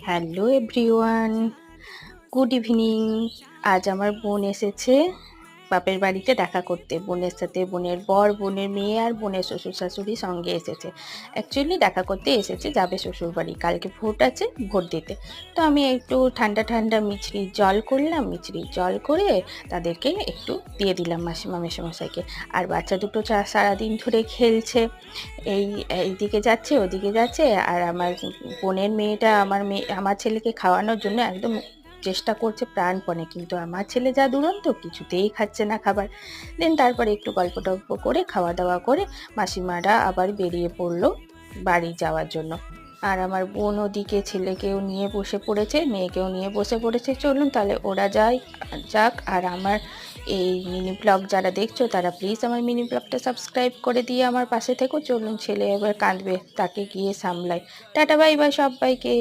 Hello everyone, good evening. আজ আমার বোন এসেছে বাপের বাড়িতে দেখা করতে। বোনের সাথে বোনের বর, বোনের মেয়ে আর বোনের শ্বশুর শাশুড়ি সঙ্গে এসেছে। অ্যাকচুয়ালি দেখা করতে এসেছে, যাবে শ্বশুর বাড়ি। কালকে ভোট আছে, ভোট দিতে। তো আমি একটু ঠান্ডা ঠান্ডা মিছরির জল করলাম, মিছরির জল করে তাদেরকে একটু দিয়ে দিলাম মাসিমা মেসোমশাইকে। আর বাচ্চা দুটো সারাদিন ধরে খেলছে, এই এইদিকে যাচ্ছে ওদিকে যাচ্ছে। আর আমার বোনের মেয়েটা আমার ছেলেকে খাওয়ানোর জন্য একদম চেষ্টা করছে প্রাণপণে, কিন্তু আমার ছেলে যা দুরন্ত, কিছুতেই খাচ্ছে না খাবার। দেন তারপরে একটু গল্প টল্প করে খাওয়া দাওয়া করে মাসিমারা আবার বেরিয়ে পড়লো বাড়ি যাওয়ার জন্য। আর আমার বোন ওদিকে ছেলেকেও নিয়ে বসে পড়েছে, মেয়েকেও নিয়ে বসে পড়েছে। চলুন তাহলে ওরা যাক। আর আমার এই মিনি ব্লগ যারা দেখছো তারা প্লিজ আমার মিনি ব্লগটা সাবস্ক্রাইব করে দিয়ে আমার পাশে থেকো। চলুন, ছেলে এবার কাঁদবে, তাকে গিয়ে সামলাই। টাটা, বাই বাই সবাইকে।